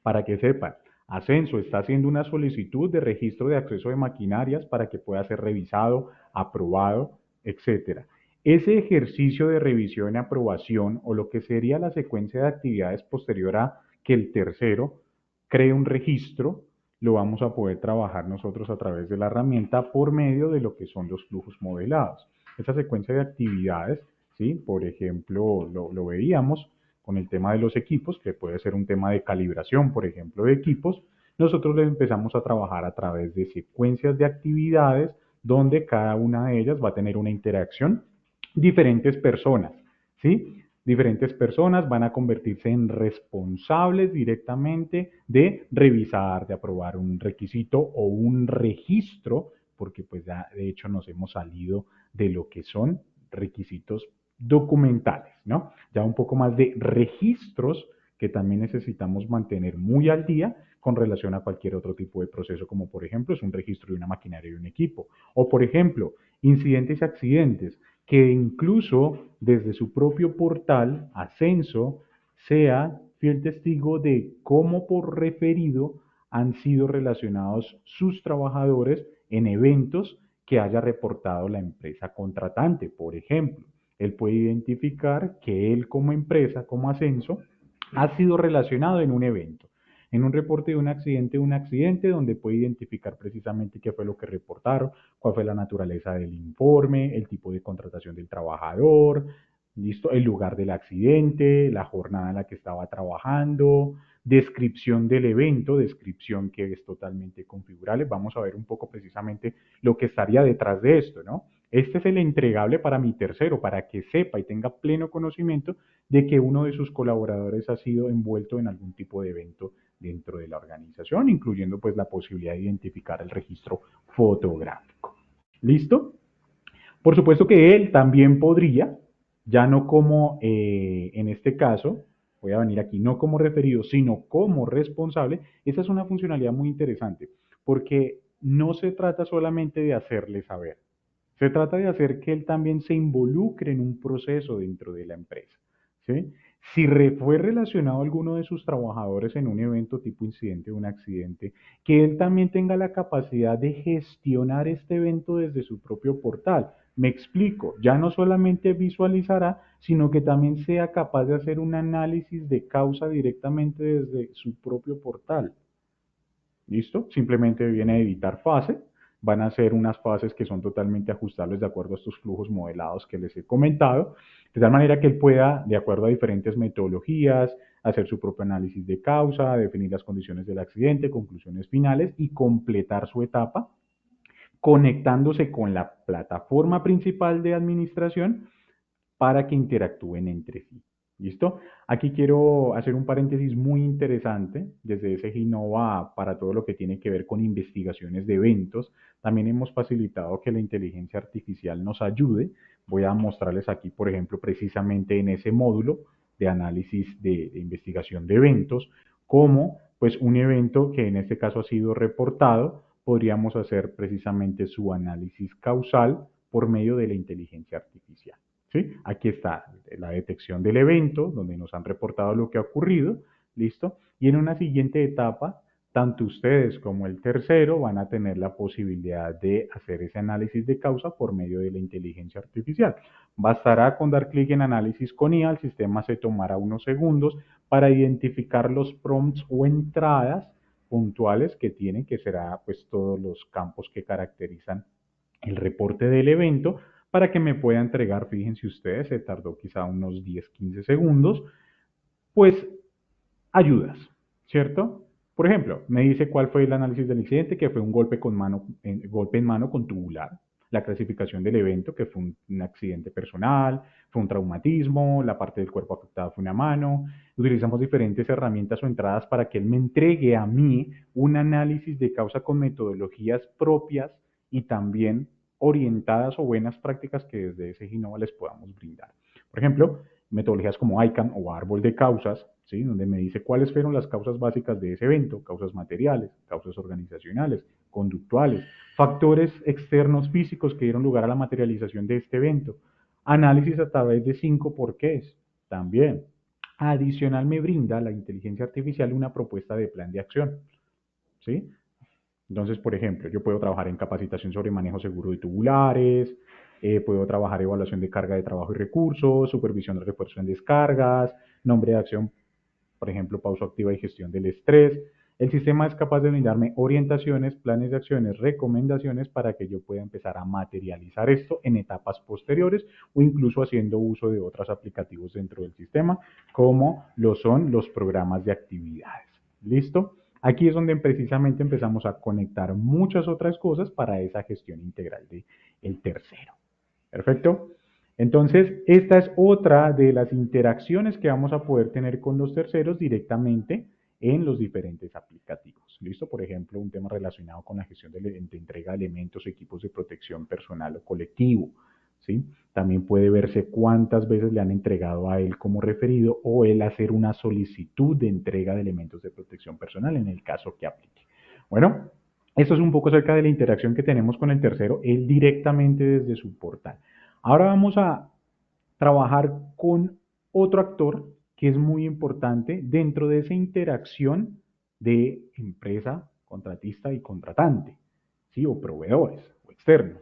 para que sepan, Ascenso está haciendo una solicitud de registro de acceso de maquinarias para que pueda ser revisado, aprobado, etcétera. Ese ejercicio de revisión y aprobación, o lo que sería la secuencia de actividades posterior a que el tercero cree un registro, lo vamos a poder trabajar nosotros a través de la herramienta por medio de lo que son los flujos modelados. Esa secuencia de actividades, ¿sí? Por ejemplo, lo veíamos con el tema de los equipos, que puede ser un tema de calibración, por ejemplo, de equipos. Nosotros les empezamos a trabajar a través de secuencias de actividades donde cada una de ellas va a tener una interacción. Diferentes personas, ¿sí? Diferentes personas van a convertirse en responsables directamente de revisar, de aprobar un requisito o un registro, porque pues ya de hecho nos hemos salido de lo que son requisitos documentales, ¿no? Ya un poco más de registros que también necesitamos mantener muy al día con relación a cualquier otro tipo de proceso, como por ejemplo es un registro de una maquinaria y un equipo, o por ejemplo, incidentes y accidentes, que incluso desde su propio portal, Ascenso, sea fiel testigo de cómo por referido han sido relacionados sus trabajadores en eventos que haya reportado la empresa contratante. Por ejemplo, él puede identificar que él como empresa, como Ascenso, ha sido relacionado en un evento, en un reporte de un accidente donde puede identificar precisamente qué fue lo que reportaron, cuál fue la naturaleza del informe, el tipo de contratación del trabajador, listo, el lugar del accidente, la jornada en la que estaba trabajando, descripción del evento, descripción que es totalmente configurable. Vamos a ver un poco precisamente lo que estaría detrás de esto, ¿no? Este es el entregable para mi tercero, para que sepa y tenga pleno conocimiento de que uno de sus colaboradores ha sido envuelto en algún tipo de evento dentro de la organización, incluyendo pues la posibilidad de identificar el registro fotográfico. ¿Listo? Por supuesto que él también podría, ya no como en este caso, voy a venir aquí, no como referido, sino como responsable. Esa es una funcionalidad muy interesante, porque no se trata solamente de hacerle saber, se trata de hacer que él también se involucre en un proceso dentro de la empresa, ¿sí? Si fue relacionado a alguno de sus trabajadores en un evento tipo incidente o un accidente, que él también tenga la capacidad de gestionar este evento desde su propio portal. Me explico, ya no solamente visualizará, sino que también sea capaz de hacer un análisis de causa directamente desde su propio portal. ¿Listo? Simplemente viene a editar fase. Van a ser unas fases que son totalmente ajustables de acuerdo a estos flujos modelados que les he comentado, de tal manera que él pueda, de acuerdo a diferentes metodologías, hacer su propio análisis de causa, definir las condiciones del accidente, conclusiones finales y completar su etapa conectándose con la plataforma principal de administración para que interactúen entre sí. ¿Listo? Aquí quiero hacer un paréntesis muy interesante desde ese Ginova para todo lo que tiene que ver con investigaciones de eventos. También hemos facilitado que la inteligencia artificial nos ayude. Voy a mostrarles aquí, por ejemplo, precisamente en ese módulo de análisis de investigación de eventos, cómo pues un evento que en este caso ha sido reportado, podríamos hacer precisamente su análisis causal por medio de la inteligencia artificial. ¿Sí? Aquí está la detección del evento, donde nos han reportado lo que ha ocurrido, ¿listo? Y en una siguiente etapa, tanto ustedes como el tercero van a tener la posibilidad de hacer ese análisis de causa por medio de la inteligencia artificial. Bastará con dar clic en análisis con IA, el sistema se tomará unos segundos para identificar los prompts o entradas puntuales que tienen, que será pues todos los campos que caracterizan el reporte del evento para que me pueda entregar, fíjense ustedes, se tardó quizá unos 10-15 segundos, pues ayudas, ¿cierto? Por ejemplo, me dice cuál fue el análisis del incidente, que fue un golpe, golpe en mano con tubular, la clasificación del evento, que fue un accidente personal, fue un traumatismo, la parte del cuerpo afectada fue una mano. Utilizamos diferentes herramientas o entradas para que él me entregue a mí un análisis de causa con metodologías propias y también orientadas o buenas prácticas que desde ese Ginova les podamos brindar. Por ejemplo, metodologías como ICANN o árbol de causas, ¿sí? Donde me dice cuáles fueron las causas básicas de ese evento, causas materiales, causas organizacionales, conductuales, factores externos físicos que dieron lugar a la materialización de este evento, análisis a través de 5 porqués, también. Adicional me brinda la inteligencia artificial una propuesta de plan de acción, ¿sí? Entonces, por ejemplo, yo puedo trabajar en capacitación sobre manejo seguro de tubulares, puedo trabajar evaluación de carga de trabajo y recursos, supervisión de refuerzo en descargas, nombre de acción, por ejemplo, pausa activa y gestión del estrés. El sistema es capaz de brindarme orientaciones, planes de acciones, recomendaciones para que yo pueda empezar a materializar esto en etapas posteriores o incluso haciendo uso de otros aplicativos dentro del sistema, como lo son los programas de actividades. ¿Listo? Aquí es donde precisamente empezamos a conectar muchas otras cosas para esa gestión integral del tercero. ¿Perfecto? Entonces, esta es otra de las interacciones que vamos a poder tener con los terceros directamente en los diferentes aplicativos. ¿Listo? Por ejemplo, un tema relacionado con la gestión de entrega de elementos o equipos de protección personal o colectivo. ¿Sí? También puede verse cuántas veces le han entregado a él como referido o él hacer una solicitud de entrega de elementos de protección personal en el caso que aplique. Bueno, esto es un poco acerca de la interacción que tenemos con el tercero, él directamente desde su portal. Ahora vamos a trabajar con otro actor que es muy importante dentro de esa interacción de empresa, contratista y contratante, ¿sí? O proveedores o externos.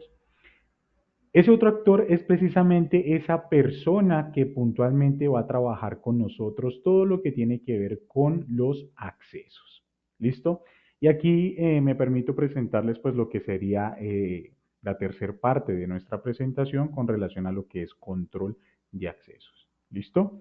Ese otro actor es precisamente esa persona que puntualmente va a trabajar con nosotros todo lo que tiene que ver con los accesos. ¿Listo? Y aquí me permito presentarles pues lo que sería la tercera parte de nuestra presentación con relación a lo que es control de accesos. ¿Listo?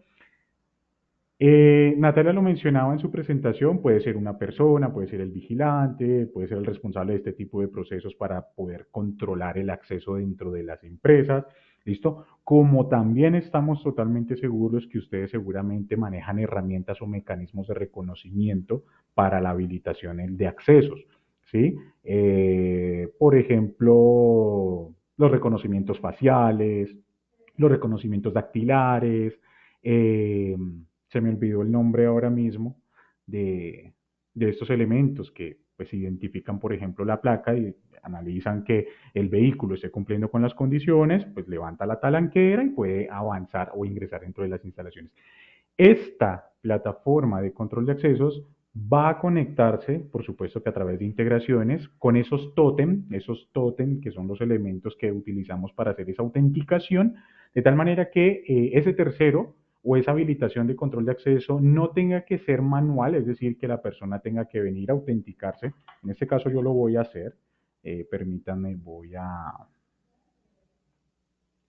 Natalia lo mencionaba en su presentación, puede ser una persona, puede ser el vigilante, puede ser el responsable de este tipo de procesos para poder controlar el acceso dentro de las empresas, ¿listo? Como también estamos totalmente seguros que ustedes seguramente manejan herramientas o mecanismos de reconocimiento para la habilitación de accesos, ¿sí? Por ejemplo, los reconocimientos faciales, los reconocimientos dactilares, se me olvidó el nombre ahora mismo de, de estos elementos que pues identifican, por ejemplo, la placa y analizan que el vehículo esté cumpliendo con las condiciones, pues levanta la talanquera y puede avanzar o ingresar dentro de las instalaciones. Esta plataforma de control de accesos va a conectarse, por supuesto que a través de integraciones, con esos tótem que son los elementos que utilizamos para hacer esa autenticación, de tal manera que ese tercero o esa habilitación de control de acceso no tenga que ser manual, es decir, que la persona tenga que venir a autenticarse. En este caso yo lo voy a hacer. Permítanme, voy a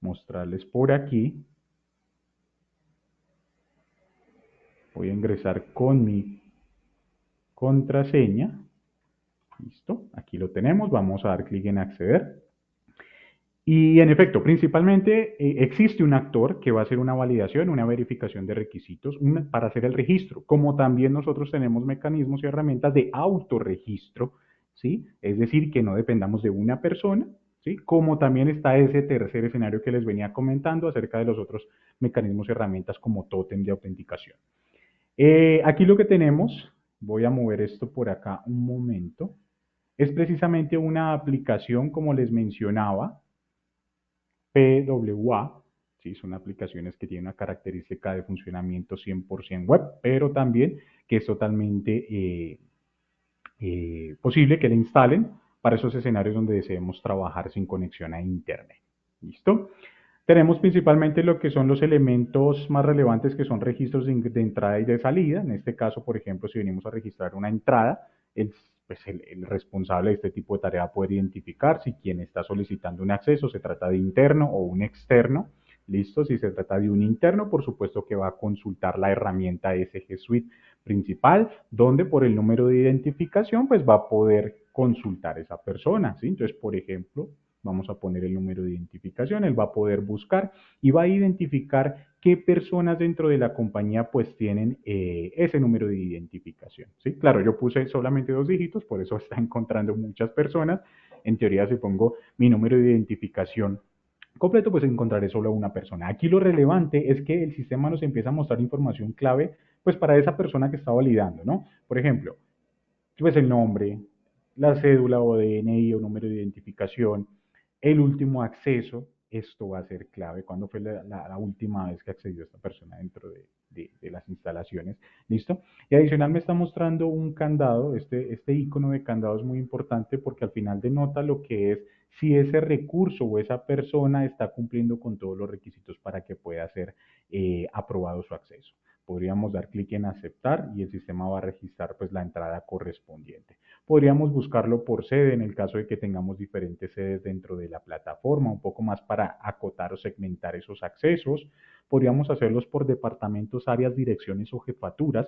mostrarles por aquí. Voy a ingresar con mi contraseña. Listo, aquí lo tenemos. Vamos a dar clic en acceder. Y en efecto, principalmente existe un actor que va a hacer una validación, una verificación de requisitos para hacer el registro, como también nosotros tenemos mecanismos y herramientas de autorregistro, ¿sí? Es decir, que no dependamos de una persona, ¿sí? Como también está ese tercer escenario que les venía comentando acerca de los otros mecanismos y herramientas como tótem de autenticación. Aquí lo que tenemos, voy a mover esto por acá un momento, es precisamente una aplicación, como les mencionaba, PWA, ¿sí? Son aplicaciones que tienen una característica de funcionamiento 100% web, pero también que es totalmente posible que la instalen para esos escenarios donde deseemos trabajar sin conexión a Internet. ¿Listo? Tenemos principalmente lo que son los elementos más relevantes que son registros de entrada y de salida. En este caso, por ejemplo, si venimos a registrar una entrada, pues el responsable de este tipo de tarea puede identificar si quien está solicitando un acceso se trata de interno o un externo. Listo, si se trata de un interno, por supuesto que va a consultar la herramienta SG Suite principal, donde por el número de identificación, pues va a poder consultar esa persona, ¿sí? Entonces, por ejemplo, vamos a poner el número de identificación, él va a poder buscar y va a identificar qué personas dentro de la compañía pues tienen ese número de identificación, ¿sí? Claro, yo puse solamente 2 dígitos, por eso está encontrando muchas personas. En teoría, si pongo mi número de identificación completo, pues encontraré solo una persona. Aquí lo relevante es que el sistema nos empieza a mostrar información clave pues para esa persona que está validando, ¿no? Por ejemplo, pues el nombre, la cédula o DNI o número de identificación, el último acceso, esto va a ser clave. ¿Cuándo fue la última vez que accedió esta persona dentro de las instalaciones? ¿Listo? Y adicional me está mostrando un candado, este icono de candado es muy importante porque al final denota lo que es si ese recurso o esa persona está cumpliendo con todos los requisitos para que pueda ser aprobado su acceso. Podríamos dar clic en aceptar y el sistema va a registrar pues la entrada correspondiente. Podríamos buscarlo por sede en el caso de que tengamos diferentes sedes dentro de la plataforma, un poco más para acotar o segmentar esos accesos. Podríamos hacerlos por departamentos, áreas, direcciones o jefaturas,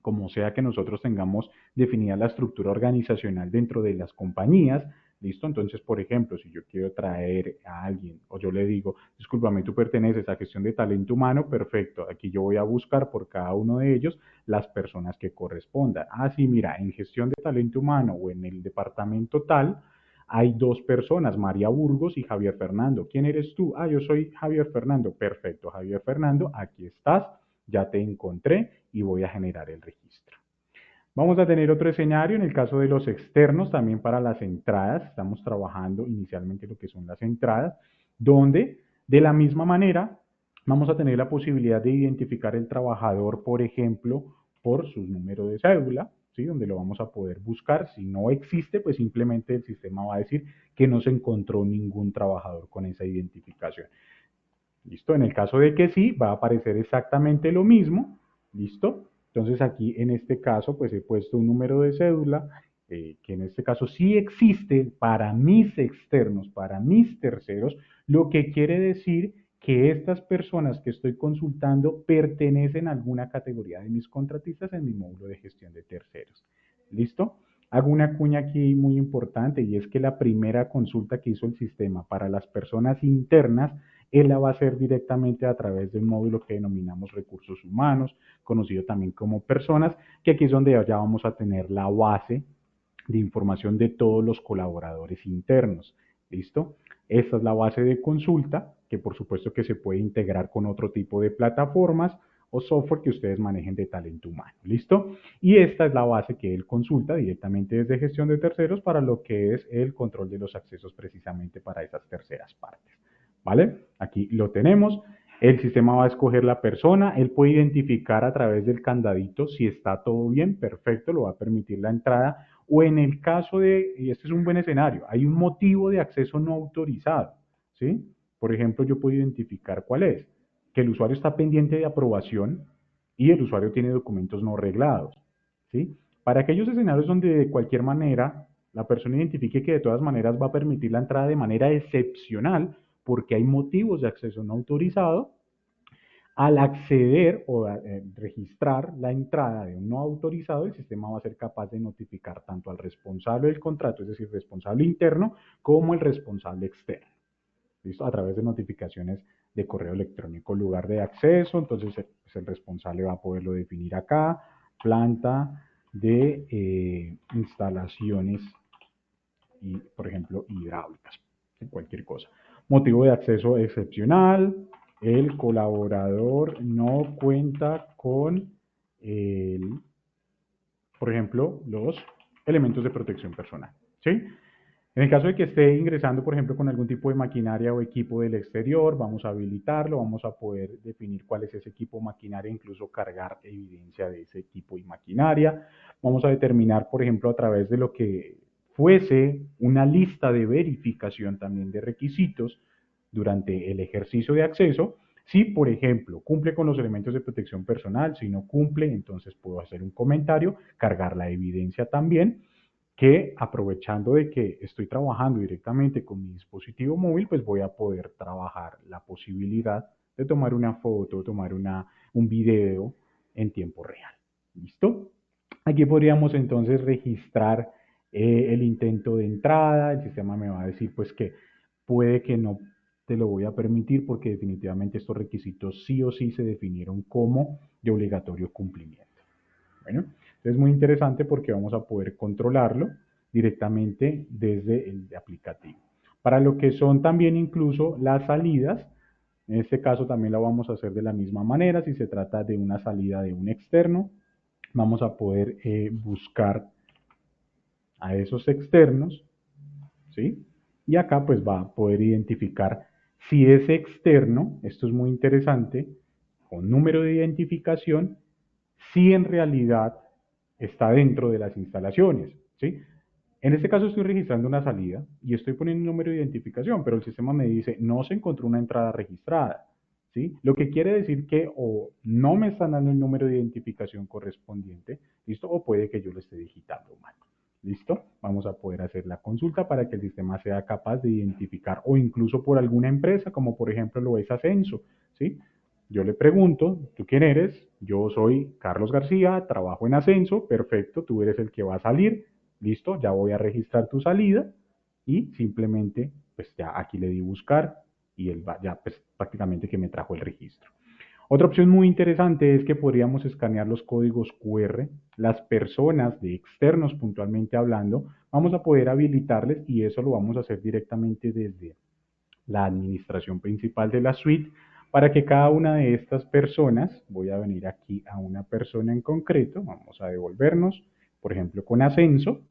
como sea que nosotros tengamos definida la estructura organizacional dentro de las compañías. ¿Listo? Entonces, por ejemplo, si yo quiero traer a alguien o yo le digo, discúlpame, tú perteneces a gestión de talento humano, perfecto, aquí yo voy a buscar por cada uno de ellos las personas que correspondan. Ah, sí, mira, en gestión de talento humano o en el departamento tal, hay dos personas, María Burgos y Javier Fernando. ¿Quién eres tú? Ah, yo soy Javier Fernando. Perfecto, Javier Fernando, aquí estás, ya te encontré y voy a generar el registro. Vamos a tener otro escenario en el caso de los externos, también para las entradas. Estamos trabajando inicialmente lo que son las entradas, donde de la misma manera vamos a tener la posibilidad de identificar el trabajador, por ejemplo, por su número de cédula, ¿sí? Donde lo vamos a poder buscar. Si no existe, pues simplemente el sistema va a decir que no se encontró ningún trabajador con esa identificación. ¿Listo? En el caso de que sí, va a aparecer exactamente lo mismo. ¿Listo? Entonces aquí en este caso pues he puesto un número de cédula que en este caso sí existe para mis externos, para mis terceros, lo que quiere decir que estas personas que estoy consultando pertenecen a alguna categoría de mis contratistas en mi módulo de gestión de terceros. ¿Listo? Hago una cuña aquí muy importante y es que la primera consulta que hizo el sistema para las personas internas él la va a hacer directamente a través de un módulo que denominamos recursos humanos, conocido también como personas, que aquí es donde ya vamos a tener la base de información de todos los colaboradores internos. ¿Listo? Esta es la base de consulta, que por supuesto que se puede integrar con otro tipo de plataformas o software que ustedes manejen de talento humano. ¿Listo? Y esta es la base que él consulta directamente desde gestión de terceros para lo que es el control de los accesos precisamente para esas terceras partes. ¿Vale? Aquí lo tenemos. El sistema va a escoger la persona, él puede identificar a través del candadito si está todo bien, perfecto, lo va a permitir la entrada. O en el caso de, y este es un buen escenario, hay un motivo de acceso no autorizado, ¿sí? Por ejemplo, yo puedo identificar cuál es, que el usuario está pendiente de aprobación y el usuario tiene documentos no reglados, ¿sí? Para aquellos escenarios donde de cualquier manera la persona identifique que de todas maneras va a permitir la entrada de manera excepcional, porque hay motivos de acceso no autorizado, al acceder o registrar la entrada de un no autorizado, el sistema va a ser capaz de notificar tanto al responsable del contrato, es decir, responsable interno, como el responsable externo. ¿Listo? A través de notificaciones de correo electrónico, lugar de acceso, entonces pues el responsable va a poderlo definir acá, planta de instalaciones y, por ejemplo, hidráulicas, cualquier cosa. Motivo de acceso excepcional, el colaborador no cuenta con, el, por ejemplo, los elementos de protección personal, ¿sí? En el caso de que esté ingresando, por ejemplo, con algún tipo de maquinaria o equipo del exterior, vamos a habilitarlo, vamos a poder definir cuál es ese equipo o maquinaria, incluso cargar evidencia de ese equipo y maquinaria. Vamos a determinar, por ejemplo, a través de lo que fuese una lista de verificación también de requisitos durante el ejercicio de acceso. Si, por ejemplo, cumple con los elementos de protección personal, si no cumple, entonces puedo hacer un comentario, cargar la evidencia también, que aprovechando de que estoy trabajando directamente con mi dispositivo móvil, pues voy a poder trabajar la posibilidad de tomar una foto, tomar un video en tiempo real. ¿Listo? Aquí podríamos entonces registrar el intento de entrada. El sistema me va a decir pues que puede que no te lo voy a permitir porque definitivamente estos requisitos sí o sí se definieron como de obligatorio cumplimiento. Bueno, es muy interesante porque vamos a poder controlarlo directamente desde el aplicativo. Para lo que son también incluso las salidas, en este caso también la vamos a hacer de la misma manera. Si se trata de una salida de un externo, vamos a poder buscar a esos externos, ¿sí? Y acá pues va a poder identificar si ese externo, esto es muy interesante, con número de identificación, si en realidad está dentro de las instalaciones, ¿sí? En este caso estoy registrando una salida y estoy poniendo un número de identificación, pero el sistema me dice no se encontró una entrada registrada, ¿sí? Lo que quiere decir que o no me están dando el número de identificación correspondiente, ¿listo? O puede que yo lo esté digitando mal. ¿Listo? Vamos a poder hacer la consulta para que el sistema sea capaz de identificar o incluso por alguna empresa, como por ejemplo lo es Ascenso, ¿sí? Yo le pregunto, ¿tú quién eres? Yo soy Carlos García, trabajo en Ascenso, perfecto, tú eres el que va a salir, listo, ya voy a registrar tu salida y simplemente, pues ya aquí le di buscar y él va, ya pues prácticamente que me trajo el registro. Otra opción muy interesante es que podríamos escanear los códigos QR. Las personas de externos puntualmente hablando, vamos a poder habilitarles y eso lo vamos a hacer directamente desde la administración principal de la suite para que cada una de estas personas, voy a venir aquí a una persona en concreto, vamos a devolvernos, por ejemplo, con Ascenso,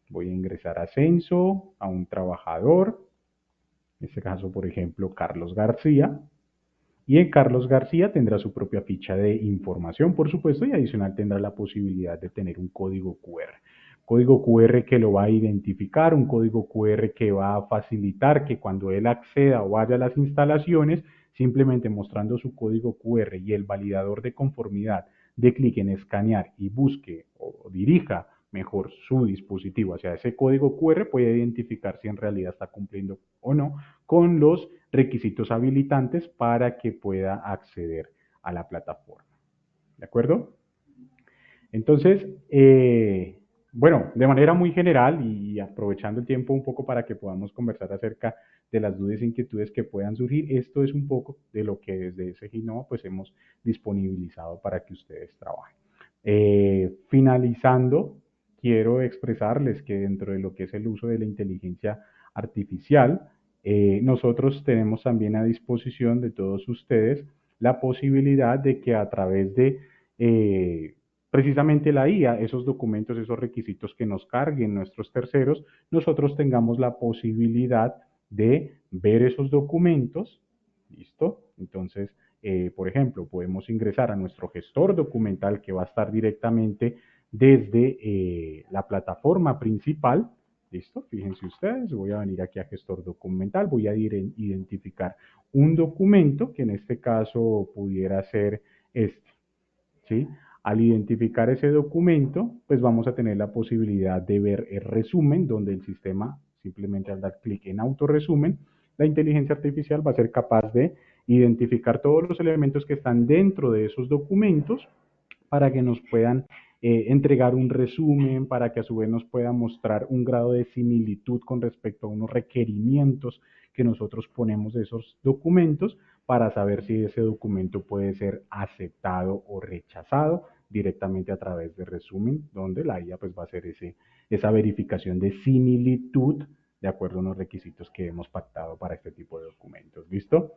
voy a ingresar a Ascenso, a un trabajador, en este caso, por ejemplo, Carlos García, y en Carlos García tendrá su propia ficha de información, por supuesto, y adicional tendrá la posibilidad de tener un código QR. Código QR que lo va a identificar, un código QR que va a facilitar que cuando él acceda o vaya a las instalaciones, simplemente mostrando su código QR y el validador de conformidad de clic en escanear y busque o dirija mejor su dispositivo hacia ese código QR, puede identificar si en realidad está cumpliendo o no con los requisitos habilitantes para que pueda acceder a la plataforma. ¿De acuerdo? Entonces, bueno, de manera muy general y aprovechando el tiempo un poco para que podamos conversar acerca de las dudas e inquietudes que puedan surgir, esto es un poco de lo que desde SGINOVA pues hemos disponibilizado para que ustedes trabajen. Finalizando, quiero expresarles que dentro de lo que es el uso de la inteligencia artificial, nosotros tenemos también a disposición de todos ustedes la posibilidad de que a través de precisamente la IA, esos documentos, esos requisitos que nos carguen nuestros terceros, nosotros tengamos la posibilidad de ver esos documentos, ¿listo? Entonces, por ejemplo, podemos ingresar a nuestro gestor documental que va a estar directamente desde la plataforma principal, ¿listo? Fíjense ustedes, voy a venir aquí a gestor documental, voy a identificar un documento que en este caso pudiera ser este, ¿sí? Al identificar ese documento, pues vamos a tener la posibilidad de ver el resumen, donde el sistema, simplemente al dar clic en autorresumen, la inteligencia artificial va a ser capaz de identificar todos los elementos que están dentro de esos documentos para que nos puedan entregar un resumen, para que a su vez nos pueda mostrar un grado de similitud con respecto a unos requerimientos que nosotros ponemos de esos documentos para saber si ese documento puede ser aceptado o rechazado directamente a través de resumen, donde la IA pues va a hacer esa verificación de similitud de acuerdo a unos requisitos que hemos pactado para este tipo de documentos. ¿Listo?